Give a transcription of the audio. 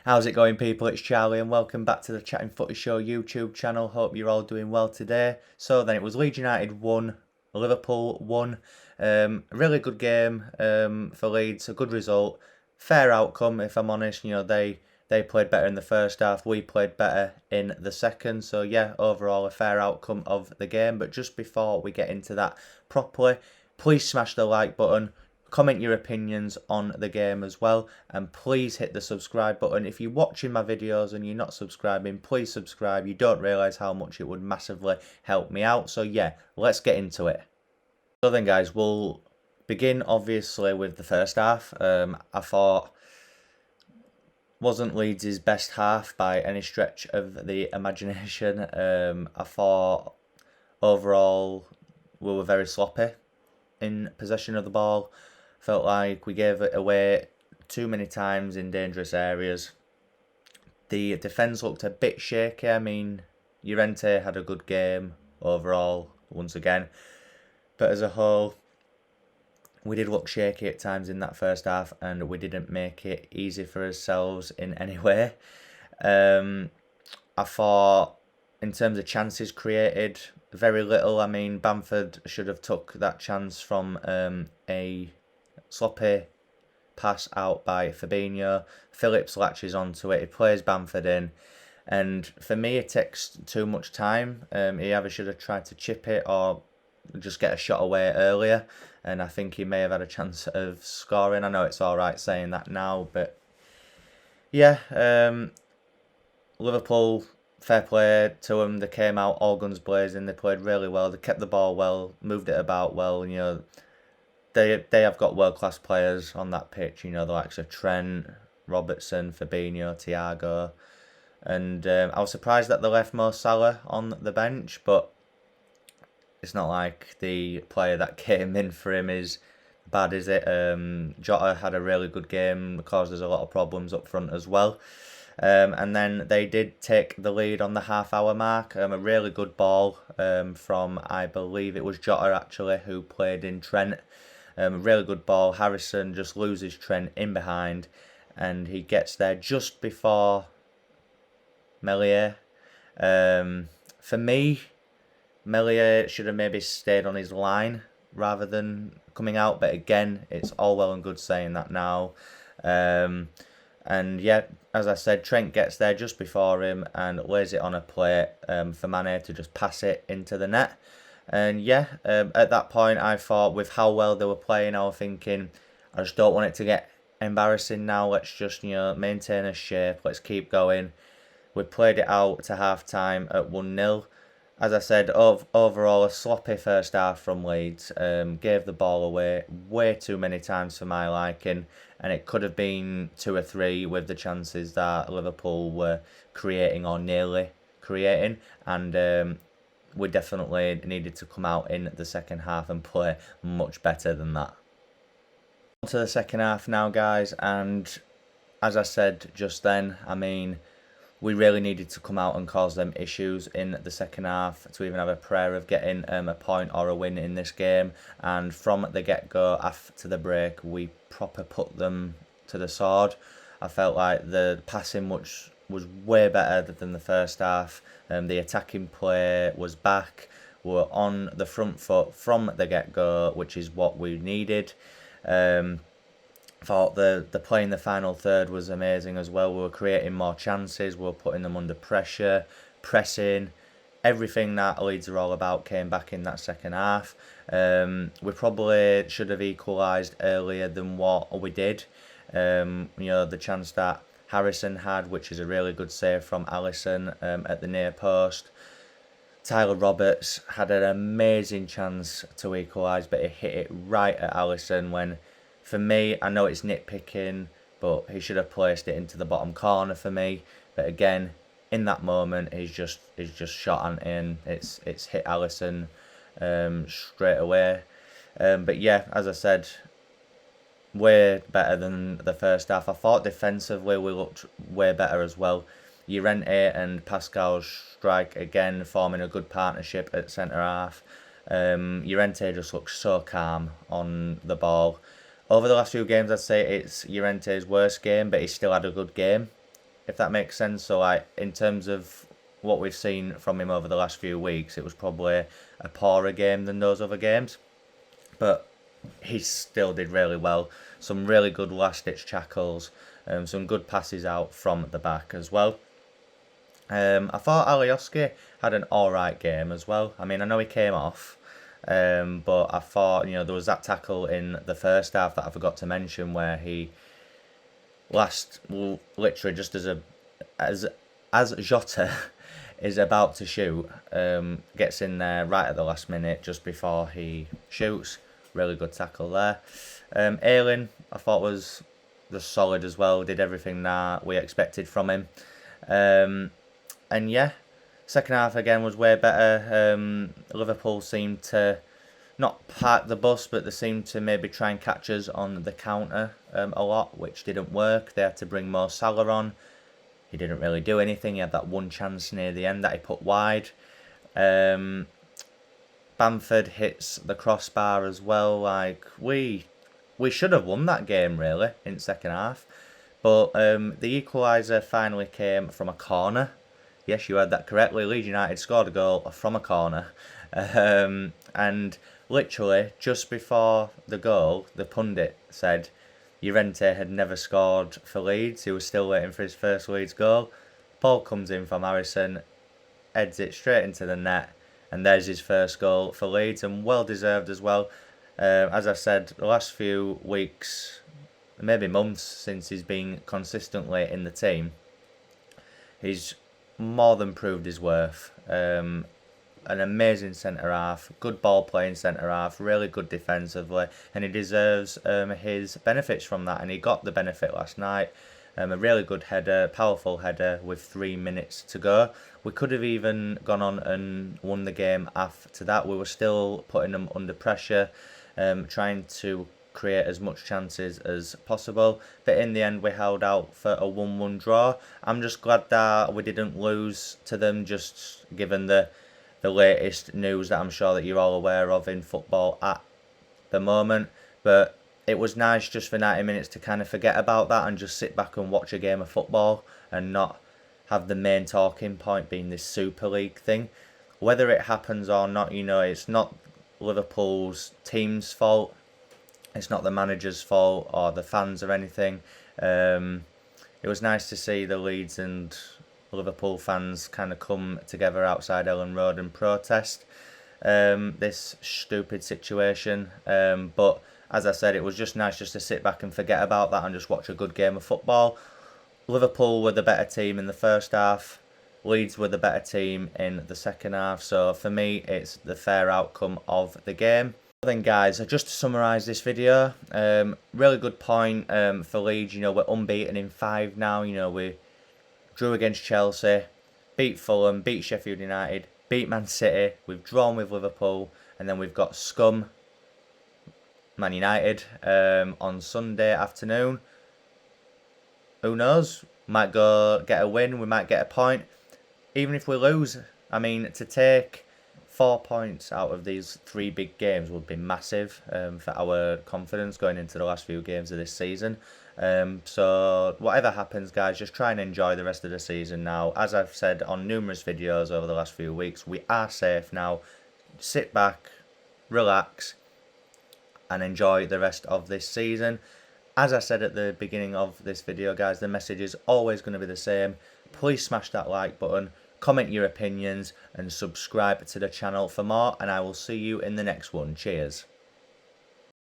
How's it going, people? It's Charlie and welcome back to the Chatting Footy Show YouTube channel. Hope you're all doing well today. So then it was Leeds United 1, Liverpool 1. A really good game for Leeds, a good result. Fair outcome, if I'm honest. They played better in the first half, we played better in the second. So yeah, overall a fair outcome of the game. But just before we get into that properly, please smash the like button. Comment your opinions on the game as well, and please hit the subscribe button. If you're watching my videos and you're not subscribing, please subscribe. You don't realise how much it would massively help me out. So yeah, let's get into it. So then guys, we'll begin obviously with the first half. I thought wasn't Leeds' best half by any stretch of the imagination. I thought overall we were very sloppy in possession of the ball. Felt like we gave it away too many times in dangerous areas. The defence looked a bit shaky. I mean, Llorente had a good game overall, once again. But as a whole, we did look shaky at times in that first half, and we didn't make it easy for ourselves in any way. I thought, in terms of chances created, very little. I mean, Bamford should have took that chance from a sloppy pass out by Fabinho. Phillips latches onto it. He plays Bamford in. And for me, it takes too much time. He either should have tried to chip it or just get a shot away earlier. And I think he may have had a chance of scoring. I know it's all right saying that now, but yeah, Liverpool, fair play to them. They came out all guns blazing. They played really well. They kept the ball well, moved it about well. They have got world class players on that pitch. The likes of Trent, Robertson, Fabinho, Thiago, and I was surprised that they left Mo Salah on the bench, but it's not like the player that came in for him is bad, is it? Jota had a really good game, caused us a lot of problems up front as well. And then they did take the lead on the half-hour mark. A really good ball from, I believe it was Jota actually, who played in Trent. Really good ball. Harrison just loses Trent in behind, and he gets there just before Meslier. For me, Meslier should have maybe stayed on his line rather than coming out. But again, it's all well and good saying that now. And yeah, as I said, Trent gets there just before him and lays it on a plate for Mane to just pass it into the net. And yeah, at that point, I thought with how well they were playing, I was thinking, I just don't want it to get embarrassing now. Let's just, maintain a shape. Let's keep going. We played it out to half-time at 1-0. As I said, overall, a sloppy first half from Leeds. Gave the ball away way too many times for my liking. And it could have been 2 or 3 with the chances that Liverpool were creating or nearly creating. And we definitely needed to come out in the second half and play much better than that. On to the second half now, guys, and as I said just then, I mean, we really needed to come out and cause them issues in the second half to even have a prayer of getting a point or a win in this game. And from the get-go, after the break, we proper put them to the sword. I felt like the passing was way better than the first half. The attacking play was back. We were on the front foot from the get-go, which is what we needed. Thought the play in the final third was amazing as well. We were creating more chances. We were putting them under pressure, pressing. Everything that Leeds are all about came back in that second half. We probably should have equalised earlier than what we did. The chance that Harrison had, which is a really good save from Alisson at the near post. Tyler Roberts had an amazing chance to equalise, but he hit it right at Alisson when, for me, I know it's nitpicking, but he should have placed it into the bottom corner for me. But again, in that moment, he's just shot and in. It's hit Alisson straight away. But yeah, as I said, way better than the first half. I thought defensively we looked way better as well. Llorente and Pascal Strike again forming a good partnership at centre half. Llorente just looks so calm on the ball. Over the last few games, I'd say it's Llorente's worst game, but he still had a good game. if that makes sense. So like in terms of what we've seen from him over the last few weeks, it was probably a poorer game than those other games, but he still did really well. Some really good last ditch tackles, some good passes out from the back as well. I thought Alioski had an alright game as well. I mean, I know he came off, but I thought, there was that tackle in the first half that I forgot to mention where he literally just as Jota is about to shoot, gets in there right at the last minute just before he shoots. Really good tackle there. Ayling, I thought was just solid as well. Did everything that we expected from him. And yeah, second half again was way better. Liverpool seemed to not park the bus, but they seemed to maybe try and catch us on the counter a lot, which didn't work. They had to bring Mo Salah on. He didn't really do anything. He had that one chance near the end that he put wide. Bamford hits the crossbar as well. Like we should have won that game really in the second half, but the equaliser finally came from a corner. Yes, you heard that correctly. Leeds United scored a goal from a corner, and literally just before the goal, the pundit said Llorente had never scored for Leeds. He was still waiting for his first Leeds goal. Ball comes in from Harrison, heads it straight into the net, and there's his first goal for Leeds, and well deserved as well. As I said, the last few weeks, maybe months since he's been consistently in the team, he's more than proved his worth. An amazing centre half, good ball playing centre half, really good defensively, and he deserves his benefits from that, and he got the benefit last night. A really good header, powerful header with 3 minutes to go. We could have even gone on and won the game after that. We were still putting them under pressure, trying to create as much chances as possible, but in the end we held out for a 1-1 draw. I'm just glad that we didn't lose to them, just given the latest news that I'm sure that you're all aware of in football at the moment. But it was nice just for 90 minutes to kind of forget about that and just sit back and watch a game of football and not have the main talking point being this Super League thing. Whether it happens or not, it's not Liverpool's team's fault. It's not the manager's fault or the fans or anything. It was nice to see the Leeds and Liverpool fans kind of come together outside Ellen Road and protest this stupid situation. But as I said, it was just nice just to sit back and forget about that and just watch a good game of football. Liverpool were the better team in the first half. Leeds were the better team in the second half. So for me, it's the fair outcome of the game. Then guys, just to summarise this video, really good point for Leeds. We're unbeaten in 5 now. We drew against Chelsea, beat Fulham, beat Sheffield United, beat Man City, we've drawn with Liverpool, and then we've got scum Man United on Sunday afternoon. Who knows? Might go get a win, we might get a point. Even if we lose, I mean, to take 4 points out of these 3 big games would be massive for our confidence going into the last few games of this season. So whatever happens, guys, just try and enjoy the rest of the season now. As I've said on numerous videos over the last few weeks, we are safe now. Sit back, relax, and enjoy the rest of this season. As I said at the beginning of this video, guys, the message is always going to be the same. Please smash that like button, comment your opinions, and subscribe to the channel for more, and I will see you in the next one. Cheers.